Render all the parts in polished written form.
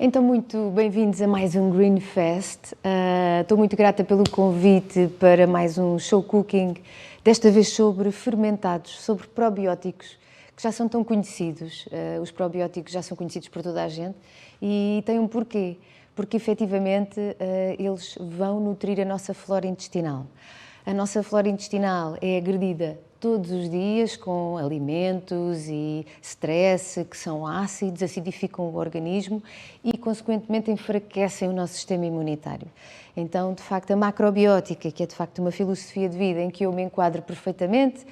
Então, muito bem-vindos a mais um Green Fest. Estou muito grata pelo convite para mais um show cooking, desta vez sobre fermentados, sobre probióticos, que já são tão conhecidos. Os probióticos já são conhecidos por toda a gente e têm um porquê. Porque, efetivamente, eles vão nutrir a nossa flora intestinal. A nossa flora intestinal é agredida todos os dias com alimentos e stress que são ácidos, acidificam o organismo e, consequentemente, enfraquecem o nosso sistema imunitário. Então, de facto, a macrobiótica, que é de facto uma filosofia de vida em que eu me enquadro perfeitamente,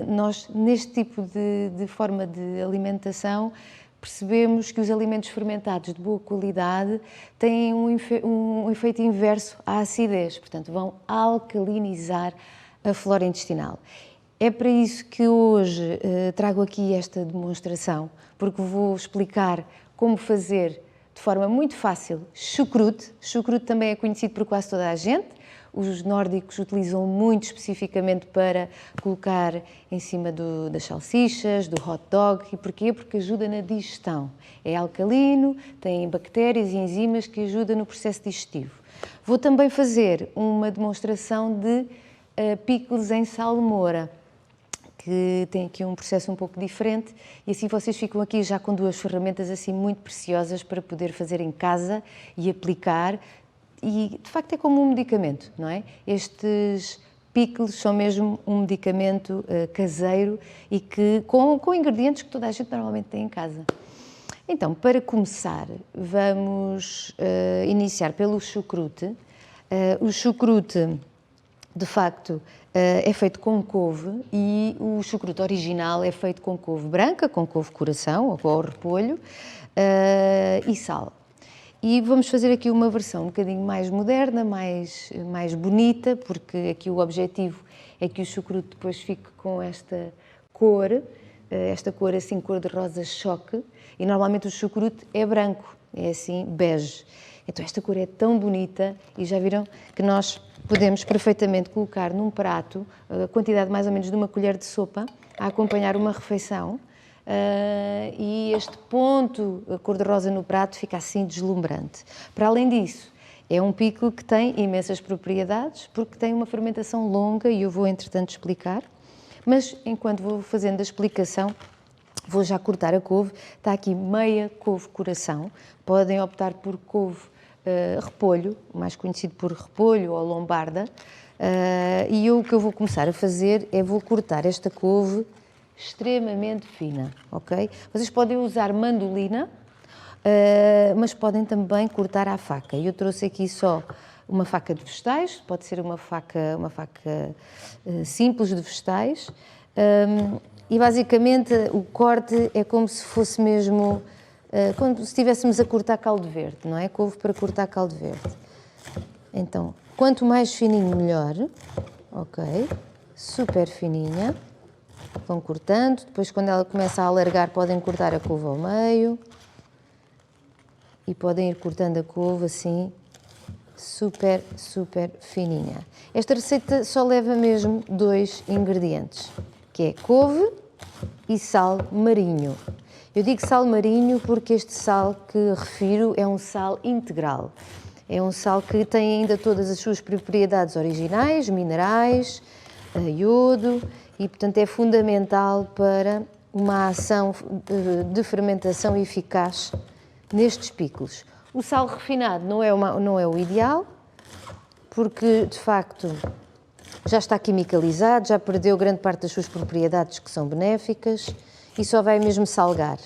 nós, neste tipo de forma de alimentação, percebemos que os alimentos fermentados de boa qualidade têm um efeito inverso à acidez, portanto, vão alcalinizar a flora intestinal. É para isso que hoje trago aqui esta demonstração, porque vou explicar como fazer de forma muito fácil chucrute. Chucrute também é conhecido por quase toda a gente. Os nórdicos utilizam muito especificamente para colocar em cima das salsichas, do hot dog. E porquê? Porque ajuda na digestão. É alcalino, tem bactérias e enzimas que ajudam no processo digestivo. Vou também fazer uma demonstração de picles em salmoura, que tem aqui um processo um pouco diferente e assim vocês ficam aqui já com duas ferramentas assim muito preciosas para poder fazer em casa e aplicar. E, de facto, é como um medicamento, não é? Estes picles são mesmo um medicamento caseiro e que com ingredientes que toda a gente normalmente tem em casa. Então, para começar, vamos iniciar pelo chucrute. O chucrute, de facto, é feito com couve e o chucrute original é feito com couve branca, com couve coração ou repolho e sal. E vamos fazer aqui uma versão um bocadinho mais moderna, mais bonita, porque aqui o objetivo é que o chucrute depois fique com esta cor assim, cor de rosa choque, e normalmente o chucrute é branco, é assim, bege. Então esta cor é tão bonita e já viram que nós podemos perfeitamente colocar num prato a quantidade mais ou menos de uma colher de sopa a acompanhar uma refeição. E este ponto cor-de-rosa no prato fica assim deslumbrante. Para além disso, é um pickle que tem imensas propriedades, porque tem uma fermentação longa e eu vou, entretanto, explicar. Mas, enquanto vou fazendo a explicação, vou já cortar a couve. Está aqui meia couve coração. Podem optar por couve repolho, mais conhecido por repolho ou lombarda. E o que eu vou começar a fazer é vou cortar esta couve extremamente fina, ok? Vocês podem usar mandolina, mas podem também cortar à faca. Eu trouxe aqui só uma faca de vegetais, pode ser uma faca simples de vegetais, e basicamente o corte é como se fosse mesmo, como se estivéssemos a cortar caldo verde, não é? Couve para cortar caldo verde. Então, quanto mais fininho melhor, ok? Super fininha. Vão cortando, depois quando ela começa a alargar podem cortar a couve ao meio e podem ir cortando a couve assim, super fininha. Esta receita só leva mesmo 2 ingredientes, que é couve e sal marinho. Eu digo sal marinho porque este sal que refiro é um sal integral. É um sal que tem ainda todas as suas propriedades originais, minerais, iodo, e, portanto, é fundamental para uma ação de fermentação eficaz nestes picles. O sal refinado não é o ideal, porque, de facto, já está quimicalizado, já perdeu grande parte das suas propriedades que são benéficas e só vai mesmo salgar.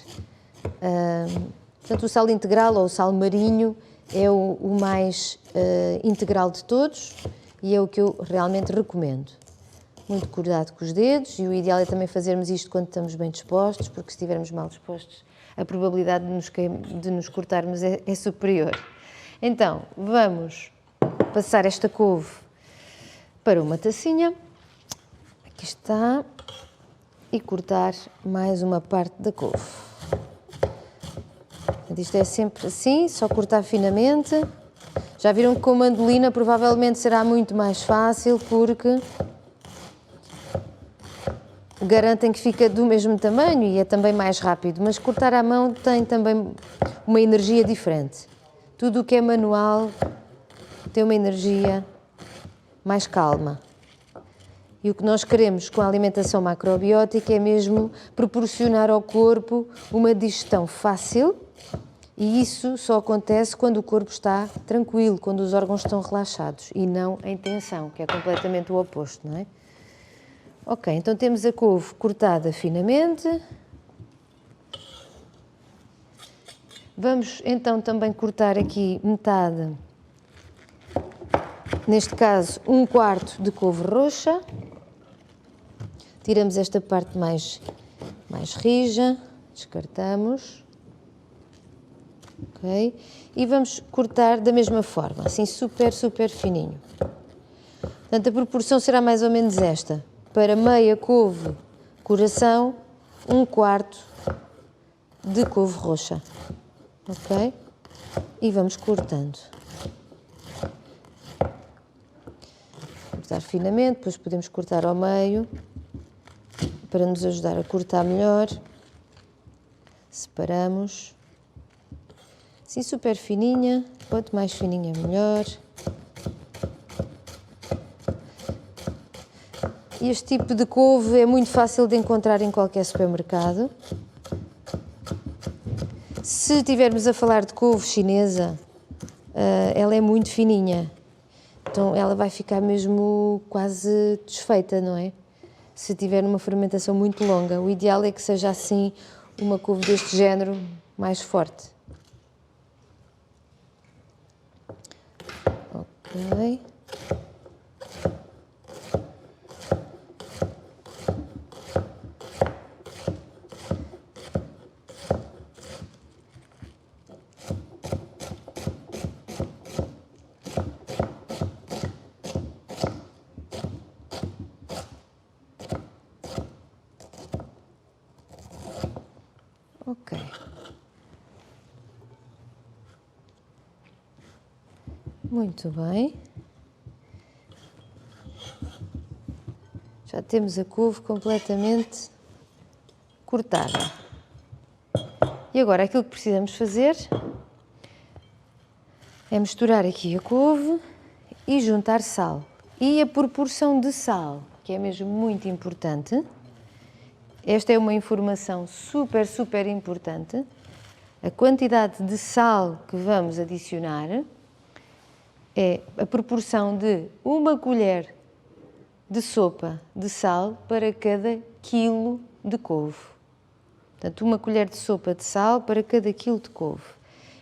Portanto, o sal integral ou o sal marinho é o mais integral de todos e é o que eu realmente recomendo. Muito cuidado com os dedos e o ideal é também fazermos isto quando estamos bem dispostos, porque se estivermos mal dispostos, a probabilidade de nos cortarmos é superior. Então, vamos passar esta couve para uma tacinha, aqui está, e cortar mais uma parte da couve. Isto é sempre assim, só cortar finamente. Já viram que com mandolina provavelmente será muito mais fácil, porque garantem que fica do mesmo tamanho e é também mais rápido, mas cortar à mão tem também uma energia diferente. Tudo o que é manual tem uma energia mais calma. E o que nós queremos com a alimentação macrobiótica é mesmo proporcionar ao corpo uma digestão fácil, e isso só acontece quando o corpo está tranquilo, quando os órgãos estão relaxados e não em tensão, que é completamente o oposto, não é? Ok, então temos a couve cortada finamente. Vamos então também cortar aqui metade, neste caso 1/4 de couve roxa. Tiramos esta parte mais rija, descartamos. Ok? E vamos cortar da mesma forma, assim super fininho. Portanto, a proporção será mais ou menos esta. Para meia couve coração, 1/4 de couve roxa. Ok? E vamos cortando. Cortar finamente, depois podemos cortar ao meio, para nos ajudar a cortar melhor. Separamos. Assim super fininha, quanto mais fininha melhor. E este tipo de couve é muito fácil de encontrar em qualquer supermercado. Se estivermos a falar de couve chinesa, ela é muito fininha, então ela vai ficar mesmo quase desfeita, não é? Se tiver uma fermentação muito longa, o ideal é que seja assim uma couve deste género mais forte. Ok. Ok. Muito bem. Já temos a couve completamente cortada. E agora aquilo que precisamos fazer é misturar aqui a couve e juntar sal. E a proporção de sal, que é mesmo muito importante. Esta é uma informação super importante. A quantidade de sal que vamos adicionar é a proporção de 1 colher de sopa de sal para cada quilo de couve. Portanto, 1 colher de sopa de sal para cada quilo de couve.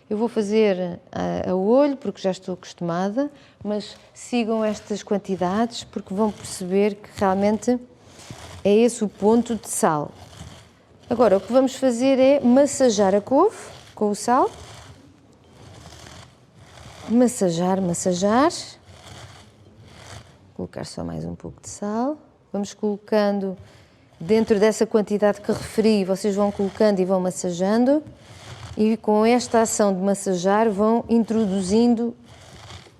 Eu vou fazer a olho, porque já estou acostumada, mas sigam estas quantidades, porque vão perceber que realmente é esse o ponto de sal. Agora, o que vamos fazer é massajar a couve com o sal. Massajar. Colocar só mais um pouco de sal. Vamos colocando dentro dessa quantidade que referi, vocês vão colocando e vão massageando. E com esta ação de massajar vão introduzindo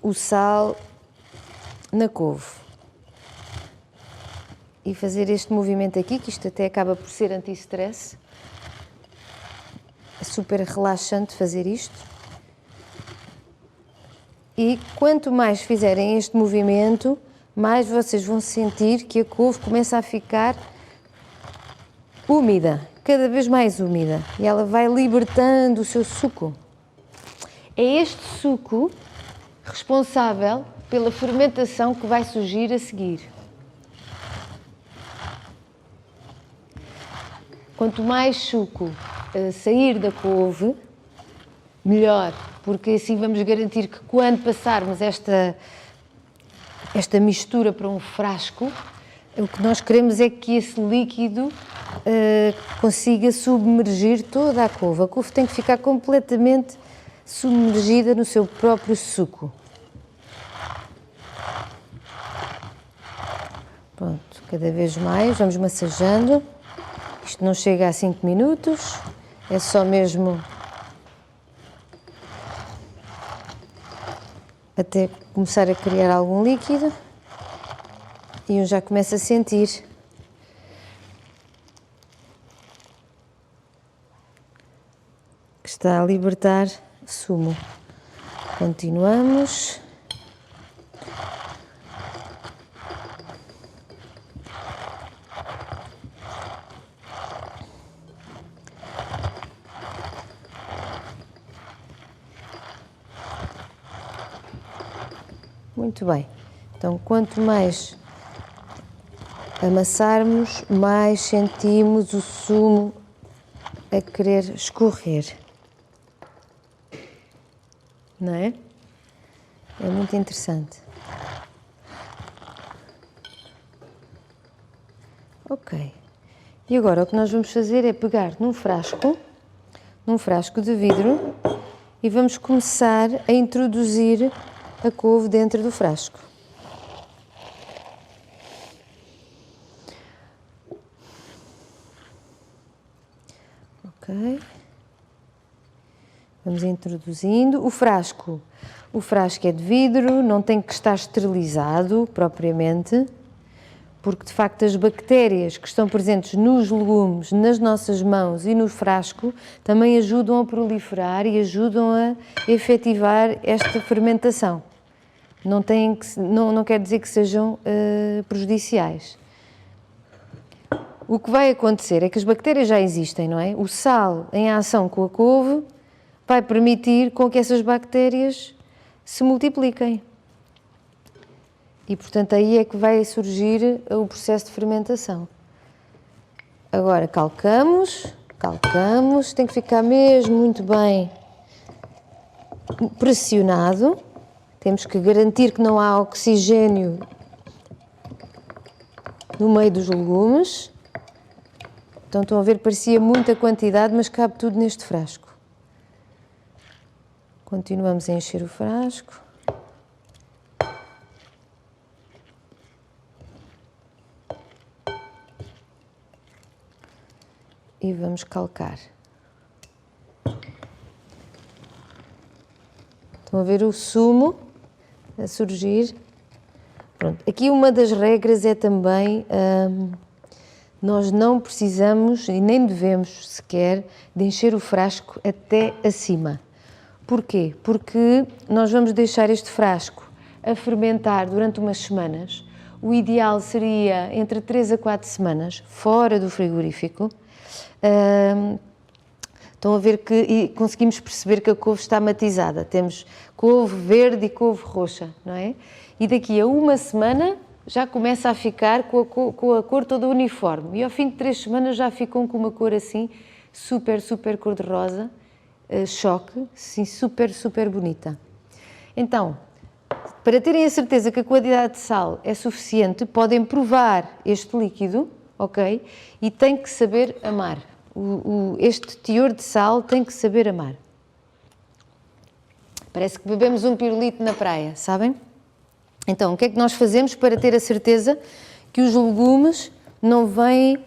o sal na couve. E fazer este movimento aqui, que isto até acaba por ser anti-stress. É super relaxante fazer isto. E quanto mais fizerem este movimento, mais vocês vão sentir que a couve começa a ficar úmida, cada vez mais úmida. E ela vai libertando o seu suco. É este suco responsável pela fermentação que vai surgir a seguir. Quanto mais suco sair da couve, melhor, porque assim vamos garantir que quando passarmos esta mistura para um frasco, o que nós queremos é que esse líquido consiga submergir toda a couve. A couve tem que ficar completamente submergida no seu próprio suco. Pronto, cada vez mais, vamos massageando. Isto não chega a 5 minutos, é só mesmo até começar a criar algum líquido. E eu já começo a sentir que está a libertar sumo. Continuamos. Muito bem. Então, quanto mais amassarmos, mais sentimos o sumo a querer escorrer. Não é? É muito interessante. Ok. E agora o que nós vamos fazer é pegar num frasco de vidro, e vamos começar a introduzir a couve dentro do frasco. Ok. Vamos introduzindo. O frasco é de vidro, não tem que estar esterilizado propriamente, porque de facto as bactérias que estão presentes nos legumes, nas nossas mãos e no frasco também ajudam a proliferar e ajudam a efetivar esta fermentação. Não quer dizer que sejam prejudiciais. O que vai acontecer é que as bactérias já existem, não é? O sal em ação com a couve vai permitir com que essas bactérias se multipliquem. E, portanto, aí é que vai surgir o processo de fermentação. Agora, calcamos, tem que ficar mesmo muito bem pressionado. Temos que garantir que não há oxigênio no meio dos legumes. Então, estão a ver, parecia muita quantidade, mas cabe tudo neste frasco. Continuamos a encher o frasco. E vamos calcar. Estão a ver o sumo a surgir? Pronto. Aqui uma das regras é também, nós não precisamos e nem devemos sequer de encher o frasco até acima. Porquê? Porque nós vamos deixar este frasco a fermentar durante umas semanas. O ideal seria entre 3 a 4 semanas, fora do frigorífico. Estão a ver que e conseguimos perceber que a couve está matizada. Temos couve verde e couve roxa, não é? E daqui a uma semana já começa a ficar com a cor toda uniforme. E ao fim de 3 semanas já ficam com uma cor assim super cor-de-rosa, choque, sim, super bonita. Então, para terem a certeza que a quantidade de sal é suficiente, podem provar este líquido, ok? E tem que saber amar. Este teor de sal tem que saber amar. Parece que bebemos um pirulito na praia, sabem? Então, o que é que nós fazemos para ter a certeza que os legumes não vêm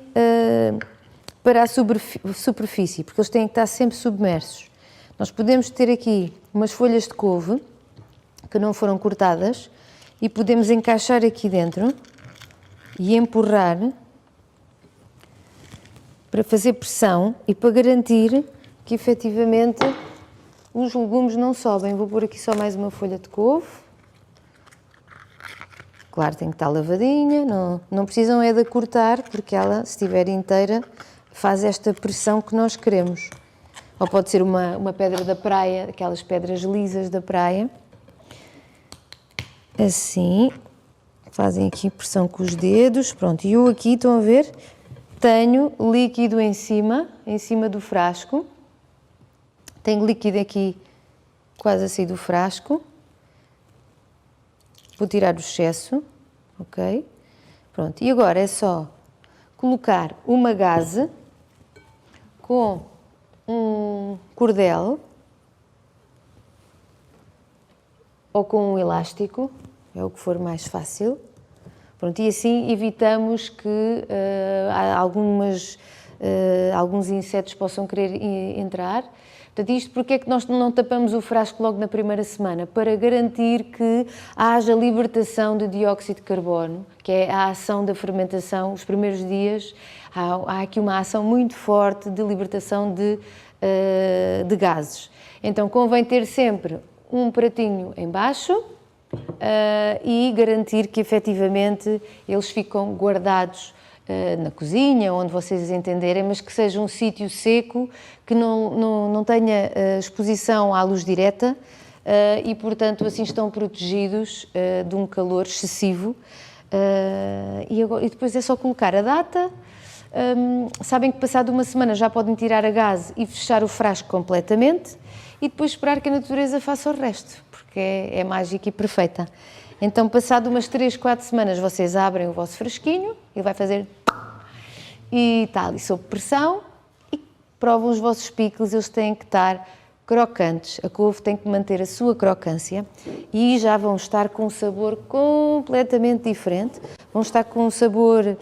para a superfície? Porque eles têm que estar sempre submersos. Nós podemos ter aqui umas folhas de couve que não foram cortadas e podemos encaixar aqui dentro e empurrar para fazer pressão e para garantir que efetivamente os legumes não sobem. Vou pôr aqui só mais uma folha de couve. Claro, tem que estar lavadinha, não precisam é de cortar, porque ela, se estiver inteira, faz esta pressão que nós queremos. Ou pode ser uma pedra da praia, aquelas pedras lisas da praia. Assim, fazem aqui pressão com os dedos, pronto. E eu aqui, estão a ver, tenho líquido em cima do frasco. Tenho líquido aqui quase a sair do frasco. Vou tirar o excesso, ok? Pronto, e agora é só colocar uma gaze com um cordel ou com um elástico, é o que for mais fácil. Pronto, e assim evitamos que alguns insetos possam querer entrar. Portanto, isto porque é que nós não tapamos o frasco logo na primeira semana? Para garantir que haja libertação de dióxido de carbono, que é a ação da fermentação. Os primeiros dias há aqui uma ação muito forte de libertação de de gases. Então convém ter sempre um pratinho em baixo e garantir que efetivamente eles ficam guardados na cozinha, onde vocês entenderem, mas que seja um sítio seco, que não tenha exposição à luz direta e, portanto, assim estão protegidos de um calor excessivo. E depois é só colocar a data. Sabem que passado uma semana já podem tirar a gás e fechar o frasco completamente e depois esperar que a natureza faça o resto, porque é mágica e perfeita. Então, passado umas 3, 4 semanas, vocês abrem o vosso frasquinho, ele vai fazer e está ali sob pressão e provam os vossos picles, eles têm que estar crocantes. A couve tem que manter a sua crocância e já vão estar com um sabor completamente diferente. Vão estar com um sabor,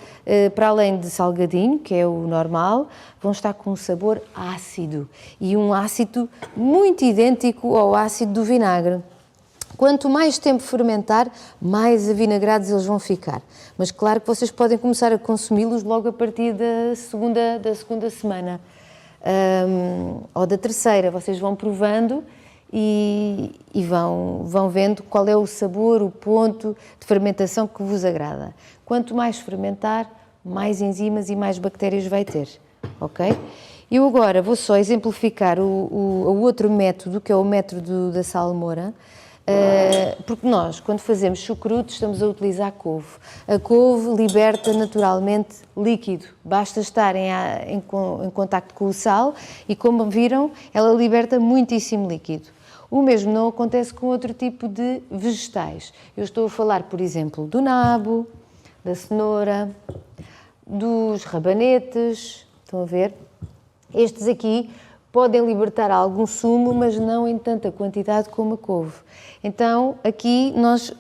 para além de salgadinho, que é o normal, vão estar com um sabor ácido e um ácido muito idêntico ao ácido do vinagre. Quanto mais tempo fermentar, mais avinagrados eles vão ficar. Mas claro que vocês podem começar a consumi-los logo a partir da segunda semana. Ou da terceira, vocês vão provando e vão vendo qual é o sabor, o ponto de fermentação que vos agrada. Quanto mais fermentar, mais enzimas e mais bactérias vai ter, ok? Eu agora vou só exemplificar o outro método, que é o método da salmoura, porque nós, quando fazemos chucrute, estamos a utilizar couve. A couve liberta naturalmente líquido, basta estar em contacto com o sal e, como viram, ela liberta muitíssimo líquido. O mesmo não acontece com outro tipo de vegetais. Eu estou a falar, por exemplo, do nabo, da cenoura, dos rabanetes, estão a ver? Estes aqui podem libertar algum sumo, mas não em tanta quantidade como a couve. Então, aqui nós,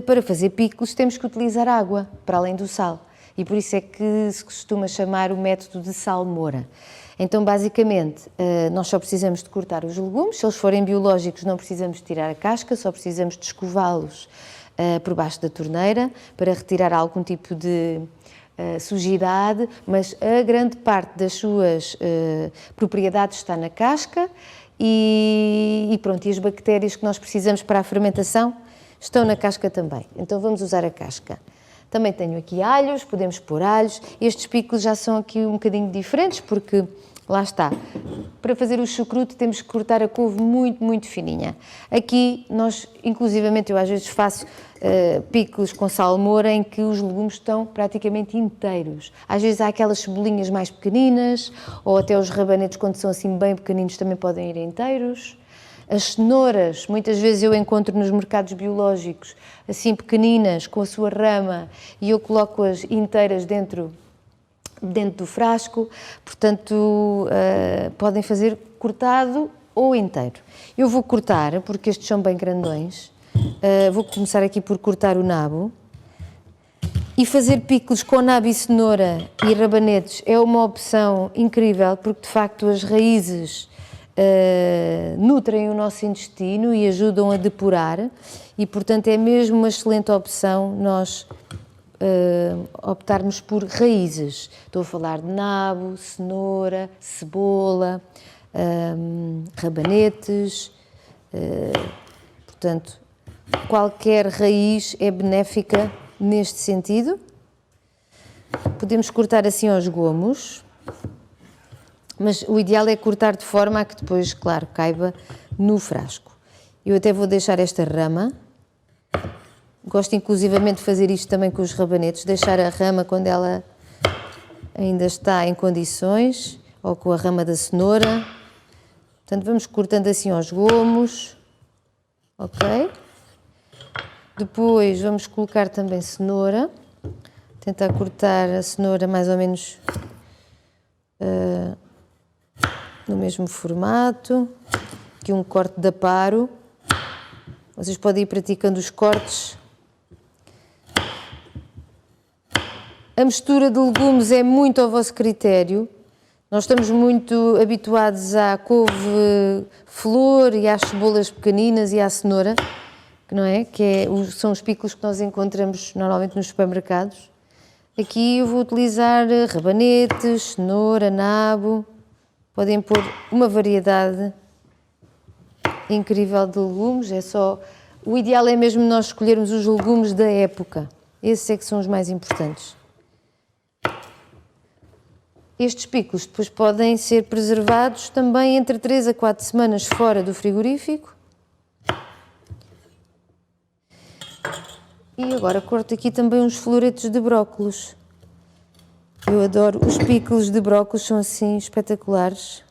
para fazer picos, temos que utilizar água, para além do sal. E por isso é que se costuma chamar o método de salmoura. Então, basicamente, nós só precisamos de cortar os legumes. Se eles forem biológicos, não precisamos de tirar a casca, só precisamos de escová-los por baixo da torneira, para retirar algum tipo de sujidade, mas a grande parte das suas propriedades está na casca e pronto, e as bactérias que nós precisamos para a fermentação estão na casca também. Então vamos usar a casca. Também tenho aqui alhos, podemos pôr alhos. Estes picos já são aqui um bocadinho diferentes porque, lá está, para fazer o chucrute temos que cortar a couve muito, muito fininha. Aqui nós, inclusivamente, eu às vezes faço picos com salmoura em que os legumes estão praticamente inteiros. Às vezes há aquelas cebolinhas mais pequeninas ou até os rabanetes, quando são assim bem pequeninos, também podem ir inteiros. As cenouras, muitas vezes eu encontro nos mercados biológicos, assim pequeninas, com a sua rama, e eu coloco-as inteiras dentro do frasco, portanto, podem fazer cortado ou inteiro. Eu vou cortar, porque estes são bem grandões, vou começar aqui por cortar o nabo, e fazer picos com nabo e cenoura e rabanetes é uma opção incrível, porque de facto as raízes nutrem o nosso intestino e ajudam a depurar, e portanto é mesmo uma excelente opção nós optarmos por raízes. Estou a falar de nabo, cenoura, cebola, rabanetes, portanto, qualquer raiz é benéfica neste sentido. Podemos cortar assim aos gomos, mas o ideal é cortar de forma a que depois, claro, caiba no frasco. Eu até vou deixar esta rama. Gosto inclusivamente de fazer isto também com os rabanetes, deixar a rama quando ela ainda está em condições, ou com a rama da cenoura. Portanto, vamos cortando assim aos gomos, ok? Depois vamos colocar também cenoura, tentar cortar a cenoura mais ou menos no mesmo formato, aqui um corte de aparo. Vocês podem ir praticando os cortes. A mistura de legumes é muito ao vosso critério. Nós estamos muito habituados à couve-flor e às cebolas pequeninas e à cenoura, não é? São os picos que nós encontramos normalmente nos supermercados. Aqui eu vou utilizar rabanetes, cenoura, nabo, Podem pôr uma variedade incrível de legumes, o ideal é mesmo nós escolhermos os legumes da época, esses é que são os mais importantes. Estes picos depois podem ser preservados também entre 3 a 4 semanas fora do frigorífico. E agora corto aqui também uns floretos de brócolos. Eu adoro, os picos de brócolos são assim espetaculares.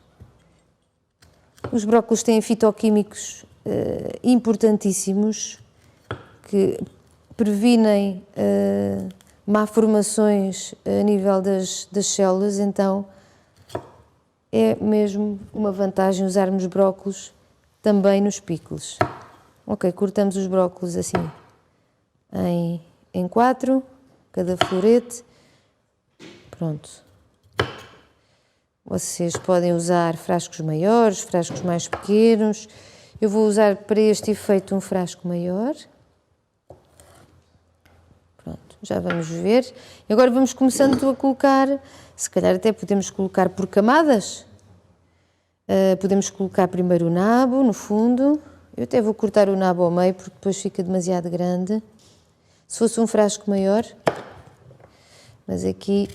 Os brócolos têm fitoquímicos importantíssimos que previnem malformações a nível das células, então é mesmo uma vantagem usarmos brócolos também nos picles. Ok, cortamos os brócolos assim em 4, cada florete. Pronto. Vocês podem usar frascos maiores, frascos mais pequenos. Eu vou usar para este efeito um frasco maior. Pronto, já vamos ver. E agora vamos começando a colocar, se calhar até podemos colocar por camadas. Podemos colocar primeiro o nabo no fundo. Eu até vou cortar o nabo ao meio porque depois fica demasiado grande. Se fosse um frasco maior, mas aqui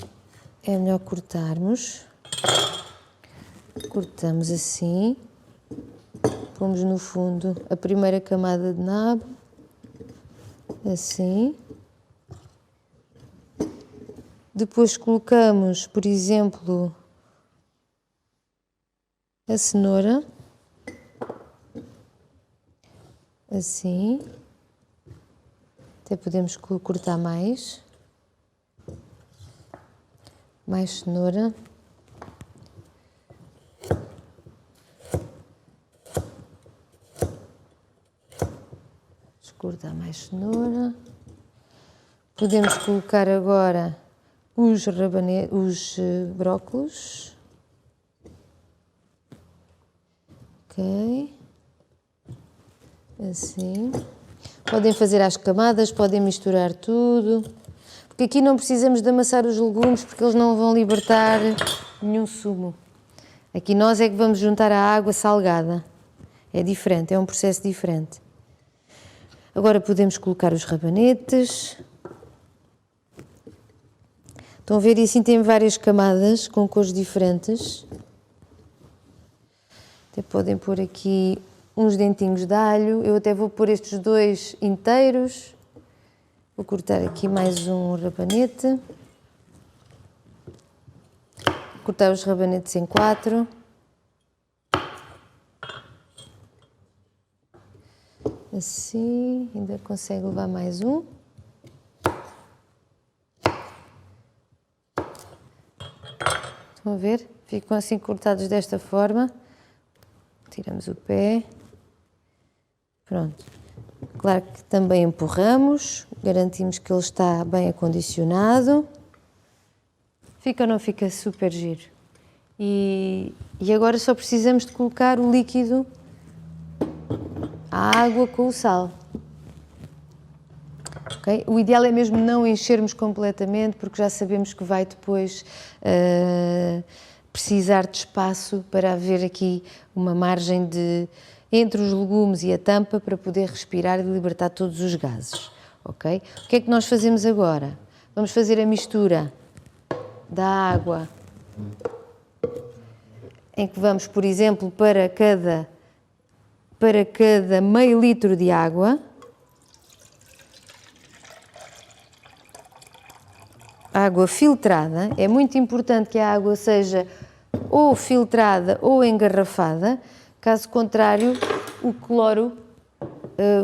é melhor cortarmos. Cortamos assim, pomos no fundo a primeira camada de nabo, assim. Depois colocamos, por exemplo, a cenoura, assim. Até podemos cortar mais cenoura. Vamos cortar mais cenoura. Podemos colocar agora os brócolos. Ok. Assim. Podem fazer às camadas, podem misturar tudo. Porque aqui não precisamos de amassar os legumes porque eles não vão libertar nenhum sumo. Aqui nós é que vamos juntar a água salgada. É diferente, é um processo diferente. Agora podemos colocar os rabanetes. Estão a ver? E assim tem várias camadas com cores diferentes. Até podem pôr aqui uns dentinhos de alho. Eu até vou pôr estes 2 inteiros. Vou cortar aqui mais um rabanete. Cortar os rabanetes em 4. Assim, ainda consegue levar mais um. Estão a ver? Ficam assim cortados desta forma. Tiramos o pé. Pronto. Claro que também empurramos, garantimos que ele está bem acondicionado. Fica ou não fica super giro? E agora só precisamos de colocar o líquido, a água com o sal. Okay? O ideal é mesmo não enchermos completamente, porque já sabemos que vai depois precisar de espaço para haver aqui uma margem entre os legumes e a tampa para poder respirar e libertar todos os gases. Okay? O que é que nós fazemos agora? Vamos fazer a mistura da água, em que vamos, por exemplo, para cada meio litro de água, água filtrada. É muito importante que a água seja ou filtrada ou engarrafada, caso contrário, o cloro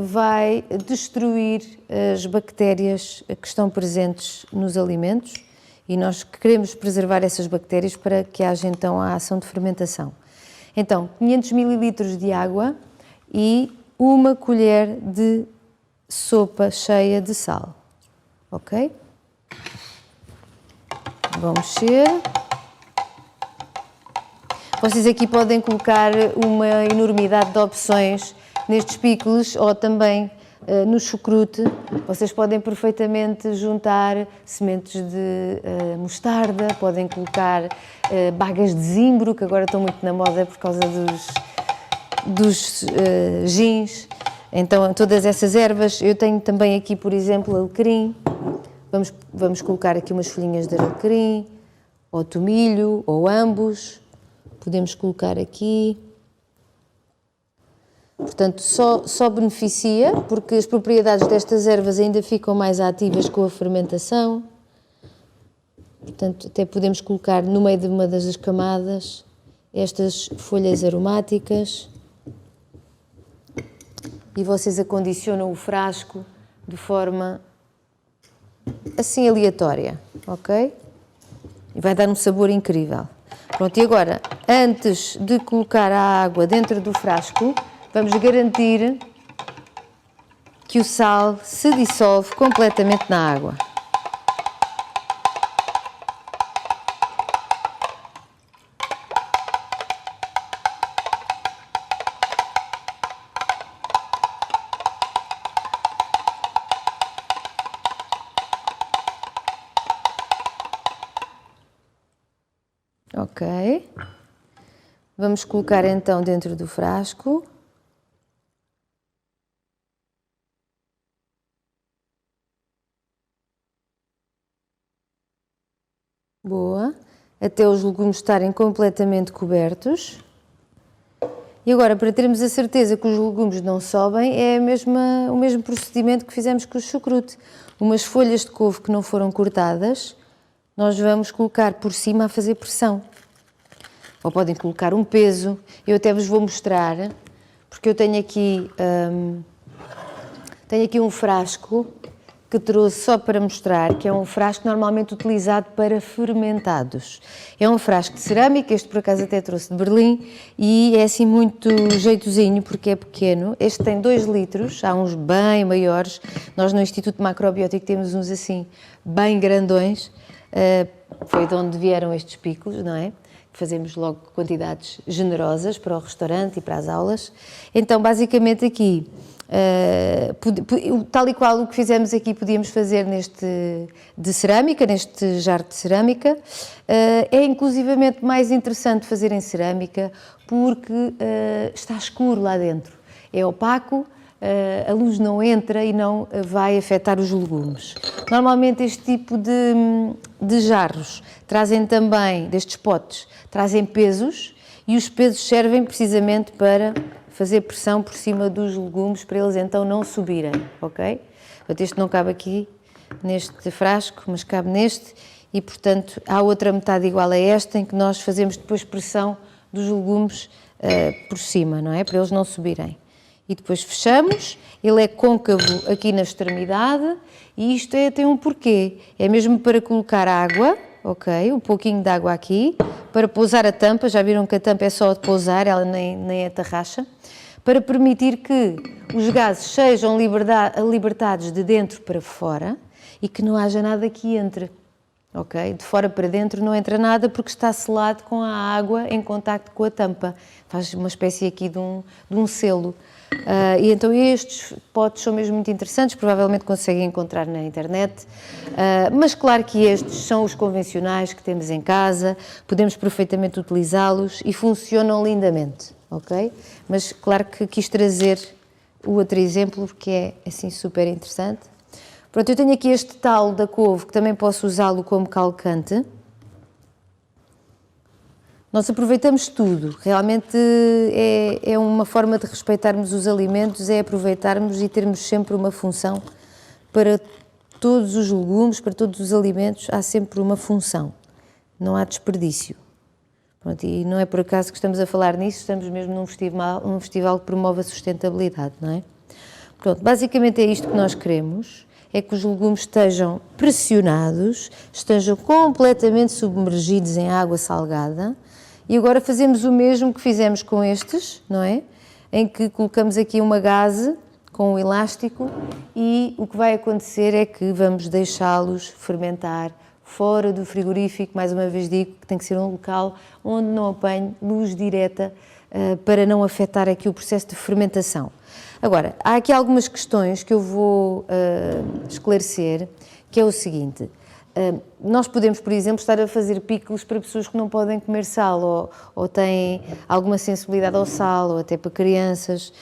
vai destruir as bactérias que estão presentes nos alimentos e nós queremos preservar essas bactérias para que haja então a ação de fermentação. Então, 500 ml de água e 1 colher de sopa cheia de sal, ok? Vou mexer. Vocês aqui podem colocar uma enormidade de opções nestes picles ou também no chucrute, vocês podem perfeitamente juntar sementes de mostarda, podem colocar bagas de zimbro, que agora estão muito na moda por causa dos gins. Então, todas essas ervas. Eu tenho também aqui, por exemplo, alecrim. Vamos colocar aqui umas folhinhas de alecrim, ou tomilho, ou ambos. Podemos colocar aqui. Portanto, só beneficia, porque as propriedades destas ervas ainda ficam mais ativas com a fermentação. Portanto, até podemos colocar no meio de uma das camadas estas folhas aromáticas. E vocês acondicionam o frasco de forma assim aleatória, ok? E vai dar um sabor incrível. Pronto, e agora, antes de colocar a água dentro do frasco, vamos garantir que o sal se dissolve completamente na água. Ok. Vamos colocar então dentro do frasco. Boa. Até os legumes estarem completamente cobertos. E agora, para termos a certeza que os legumes não sobem, é o mesmo procedimento que fizemos com o chucrute. Umas folhas de couve que não foram cortadas, nós vamos colocar por cima a fazer pressão. Ou podem colocar um peso. Eu até vos vou mostrar, porque eu tenho aqui um frasco que trouxe só para mostrar, que é um frasco normalmente utilizado para fermentados. É um frasco de cerâmica, este por acaso até trouxe de Berlim, e é assim muito jeitozinho, porque é pequeno. Este tem 2 litros, há uns bem maiores. Nós no Instituto Macrobiótico temos uns assim, bem grandões. Foi de onde vieram estes picos, não é? Fazemos logo quantidades generosas para o restaurante e para as aulas. Então, basicamente aqui, tal e qual o que fizemos aqui podíamos fazer neste jarro de cerâmica. É inclusivamente mais interessante fazer em cerâmica porque está escuro lá dentro, é opaco, a luz não entra e não vai afetar os legumes. Normalmente este tipo de jarros trazem também, destes potes, trazem pesos e os pesos servem precisamente para fazer pressão por cima dos legumes para eles então não subirem, ok? Portanto, este não cabe aqui neste frasco, mas cabe neste e, portanto, há outra metade igual a esta em que nós fazemos depois pressão dos legumes por cima, não é? Para eles não subirem. E depois fechamos, ele é côncavo aqui na extremidade e isto tem um porquê. É mesmo para colocar água, ok? Um pouquinho de água aqui, para pousar a tampa, já viram que a tampa é só de pousar, ela nem é tarraxa, para permitir que os gases sejam libertados de dentro para fora e que não haja nada que entre, ok? De fora para dentro não entra nada porque está selado com a água em contacto com a tampa. Faz uma espécie aqui de um selo. E então estes potes são mesmo muito interessantes, provavelmente conseguem encontrar na internet, mas claro que estes são os convencionais que temos em casa, podemos perfeitamente utilizá-los e funcionam lindamente, ok? Mas claro que quis trazer o outro exemplo porque é assim super interessante. Pronto, eu tenho aqui este talo da couve que também posso usá-lo como calcante. Nós aproveitamos tudo, realmente é uma forma de respeitarmos os alimentos, é aproveitarmos e termos sempre uma função para todos os legumes, para todos os alimentos, há sempre uma função, não há desperdício. Pronto, e não é por acaso que estamos a falar nisso, estamos mesmo num festival que promove a sustentabilidade, não é? Pronto, basicamente é isto que nós queremos, é que os legumes estejam pressionados, estejam completamente submergidos em água salgada. E agora fazemos o mesmo que fizemos com estes, não é? Em que colocamos aqui uma gaze com um elástico e o que vai acontecer é que vamos deixá-los fermentar fora do frigorífico. Mais uma vez digo que tem que ser um local onde não apanhe luz direta para não afetar aqui o processo de fermentação. Agora, há aqui algumas questões que eu vou esclarecer, que é o seguinte: nós podemos, por exemplo, estar a fazer picles para pessoas que não podem comer sal ou têm alguma sensibilidade ao sal, ou até para crianças,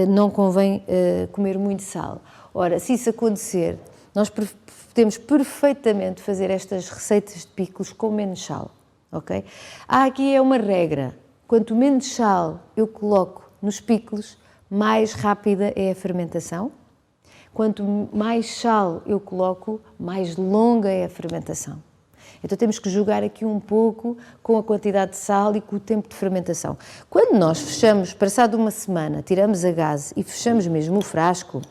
não convém comer muito sal. Ora, se isso acontecer, nós podemos perfeitamente fazer estas receitas de picles com menos sal, ok? Há aqui uma regra: quanto menos sal eu coloco nos picles, mais rápida é a fermentação. Quanto mais sal eu coloco, mais longa é a fermentação. Então temos que jogar aqui um pouco com a quantidade de sal e com o tempo de fermentação. Quando nós fechamos, passado uma semana, tiramos a gase e fechamos mesmo o frasco,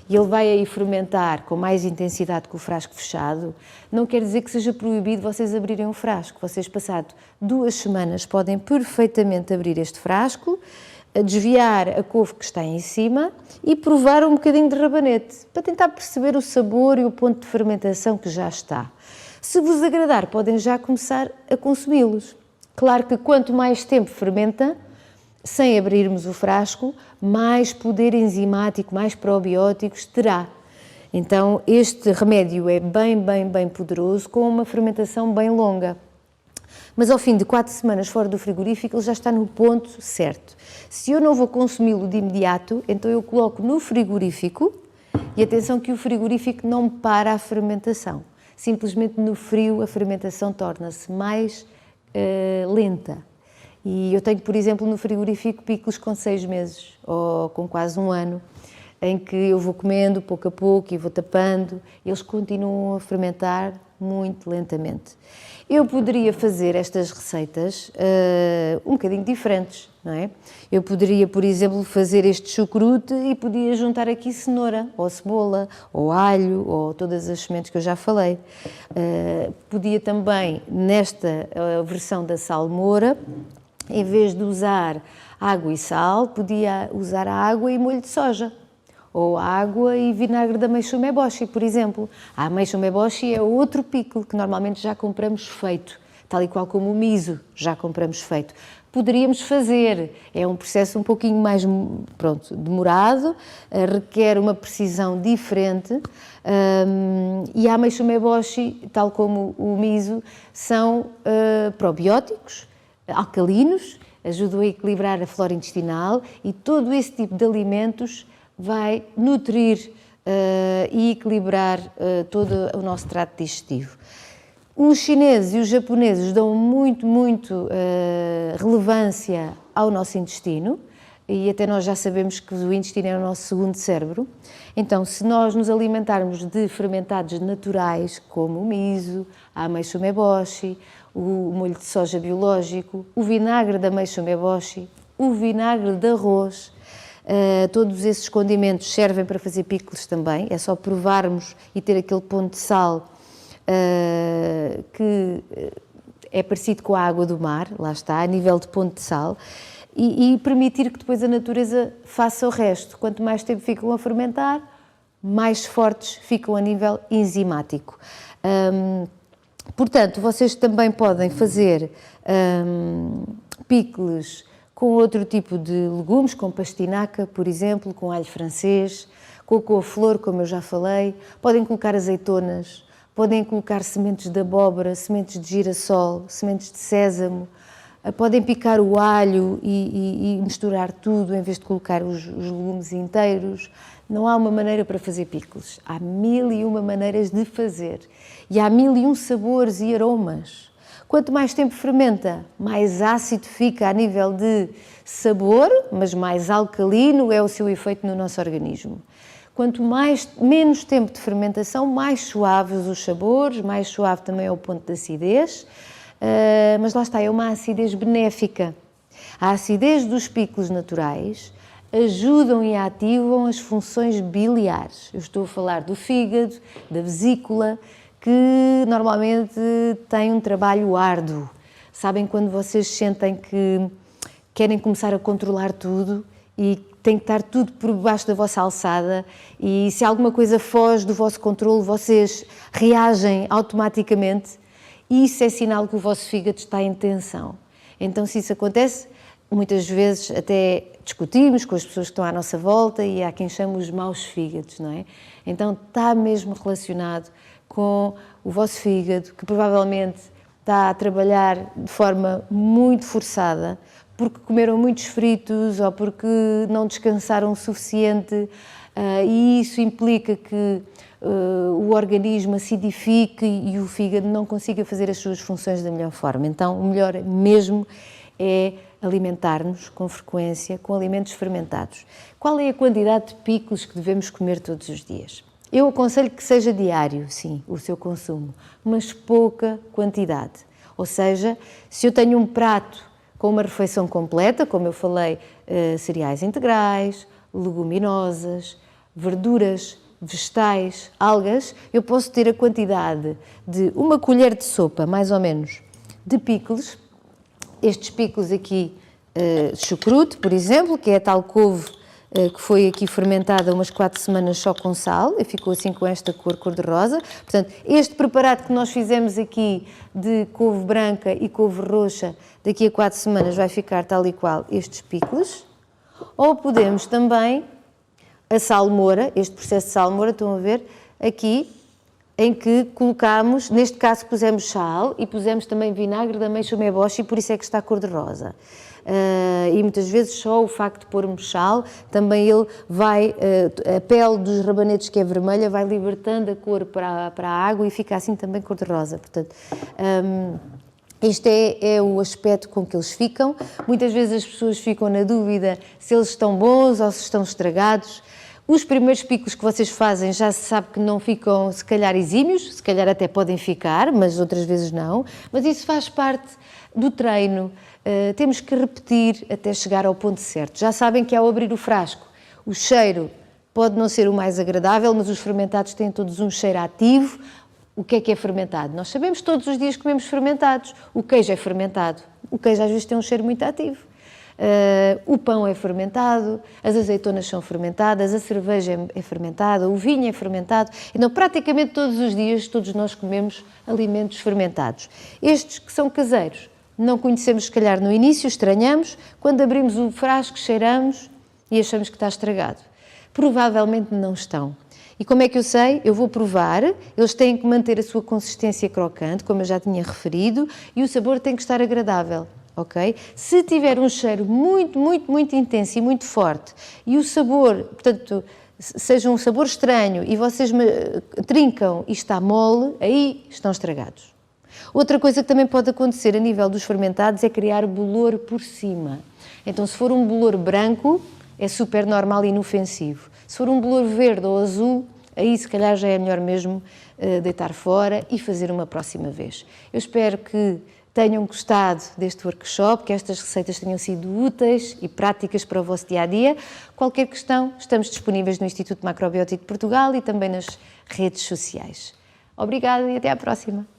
e ele vai aí fermentar com mais intensidade que o frasco fechado, não quer dizer que seja proibido vocês abrirem o frasco. Vocês, passado 2 semanas, podem perfeitamente abrir este frasco, desviar a couve que está em cima e provar um bocadinho de rabanete, para tentar perceber o sabor e o ponto de fermentação que já está. Se vos agradar, podem já começar a consumi-los. Claro que quanto mais tempo fermenta, sem abrirmos o frasco, mais poder enzimático, mais probióticos terá. Então, este remédio é bem poderoso, com uma fermentação bem longa. Mas ao fim de 4 semanas fora do frigorífico, ele já está no ponto certo. Se eu não vou consumi-lo de imediato, então eu coloco no frigorífico, e atenção que o frigorífico não para a fermentação. Simplesmente no frio a fermentação torna-se mais lenta. E eu tenho, por exemplo, no frigorífico picles com 6 meses, ou com quase 1 ano, em que eu vou comendo pouco a pouco e vou tapando, e eles continuam a fermentar muito lentamente. Eu poderia fazer estas receitas um bocadinho diferentes, não é? Eu poderia, por exemplo, fazer este chucrute e podia juntar aqui cenoura, ou cebola, ou alho, ou todas as sementes que eu já falei. Podia também, nesta versão da salmoura, em vez de usar água e sal, podia usar água e molho de soja. Ou água e vinagre de ameixa umeboshi, por exemplo. A ameixa umeboshi é outro pickle que normalmente já compramos feito, tal e qual como o miso já compramos feito. Poderíamos fazer, é um processo um pouquinho mais, demorado, requer uma precisão diferente, e a ameixa umeboshi, tal como o miso, são probióticos, alcalinos, ajudam a equilibrar a flora intestinal, e todo esse tipo de alimentos vai nutrir e equilibrar todo o nosso trato digestivo. Os chineses e os japoneses dão muito relevância ao nosso intestino, e até nós já sabemos que o intestino é o nosso segundo cérebro. Então, se nós nos alimentarmos de fermentados naturais, como o miso, a ameixa umeboshi, o molho de soja biológico, o vinagre da ameixa umeboshi, o vinagre de arroz, todos esses condimentos servem para fazer picles também. É só provarmos e ter aquele ponto de sal que é parecido com a água do mar, lá está, a nível de ponto de sal, e permitir que depois a natureza faça o resto. Quanto mais tempo ficam a fermentar, mais fortes ficam a nível enzimático. Portanto, vocês também podem fazer picles com outro tipo de legumes, com pastinaca, por exemplo, com alho francês, com couve-flor, como eu já falei. Podem colocar azeitonas, podem colocar sementes de abóbora, sementes de girassol, sementes de sésamo. Podem picar o alho e misturar tudo, em vez de colocar os legumes inteiros. Não há uma maneira para fazer picles. Há 1001 maneiras de fazer. E há 1001 sabores e aromas. Quanto mais tempo fermenta, mais ácido fica a nível de sabor, mas mais alcalino é o seu efeito no nosso organismo. Quanto menos tempo de fermentação, mais suaves os sabores, mais suave também é o ponto de acidez, mas lá está, é uma acidez benéfica. A acidez dos picles naturais ajudam e ativam as funções biliares. Eu estou a falar do fígado, da vesícula, que normalmente tem um trabalho árduo. Sabem quando vocês sentem que querem começar a controlar tudo e tem que estar tudo por baixo da vossa alçada, e se alguma coisa foge do vosso controle, vocês reagem automaticamente, e isso é sinal que o vosso fígado está em tensão. Então, se isso acontece, muitas vezes até discutimos com as pessoas que estão à nossa volta e há quem chame os maus fígados, não é? Então está mesmo relacionado com o vosso fígado, que provavelmente está a trabalhar de forma muito forçada, porque comeram muitos fritos ou porque não descansaram o suficiente, e isso implica que o organismo acidifique e o fígado não consiga fazer as suas funções da melhor forma. Então, o melhor mesmo é alimentar-nos com frequência com alimentos fermentados. Qual é a quantidade de picos que devemos comer todos os dias? Eu aconselho que seja diário, sim, o seu consumo, mas pouca quantidade. Ou seja, se eu tenho um prato com uma refeição completa, como eu falei, cereais integrais, leguminosas, verduras, vegetais, algas, eu posso ter a quantidade de uma colher de sopa, mais ou menos, de picles. Estes picles aqui, chucrute, por exemplo, que é a tal couve que foi aqui fermentada umas 4 semanas só com sal, e ficou assim com esta cor-de-rosa. Portanto, este preparado que nós fizemos aqui de couve branca e couve roxa, daqui a 4 semanas vai ficar tal e qual estes picles. Ou podemos também a salmoura, este processo de salmoura, estão a ver, aqui, em que colocamos, neste caso pusemos sal e pusemos também vinagre da ameixa meboshi, e por isso é que está cor-de-rosa. E muitas vezes só o facto de pormos sal, também ele vai, a pele dos rabanetes que é vermelha vai libertando a cor para a água e fica assim também cor-de-rosa. Portanto, este é o aspecto com que eles ficam. Muitas vezes as pessoas ficam na dúvida se eles estão bons ou se estão estragados. Os primeiros picos que vocês fazem já se sabe que não ficam, se calhar, exímios, se calhar até podem ficar, mas outras vezes não. Mas isso faz parte do treino. Temos que repetir até chegar ao ponto certo. Já sabem que ao abrir o frasco, o cheiro pode não ser o mais agradável, mas os fermentados têm todos um cheiro ativo. O que é fermentado? Nós sabemos que todos os dias comemos fermentados. O queijo é fermentado. O queijo às vezes tem um cheiro muito ativo. O pão é fermentado, as azeitonas são fermentadas, a cerveja é fermentada, o vinho é fermentado. Então, praticamente todos os dias, todos nós comemos alimentos fermentados. Estes que são caseiros, não conhecemos, se calhar, no início, estranhamos. Quando abrimos o frasco, cheiramos e achamos que está estragado. Provavelmente não estão. E como é que eu sei? Eu vou provar, eles têm que manter a sua consistência crocante, como eu já tinha referido, e o sabor tem que estar agradável. Okay? Se tiver um cheiro muito intenso e muito forte e o sabor, portanto, seja um sabor estranho e vocês trincam e está mole, aí estão estragados. Outra coisa que também pode acontecer a nível dos fermentados é criar bolor por cima. Então, se for um bolor branco, é super normal e inofensivo. Se for um bolor verde ou azul, aí se calhar já é melhor mesmo deitar fora e fazer uma próxima vez. Eu espero que tenham gostado deste workshop, que estas receitas tenham sido úteis e práticas para o vosso dia-a-dia. Qualquer questão, estamos disponíveis no Instituto Macrobiótico de Portugal e também nas redes sociais. Obrigada e até à próxima!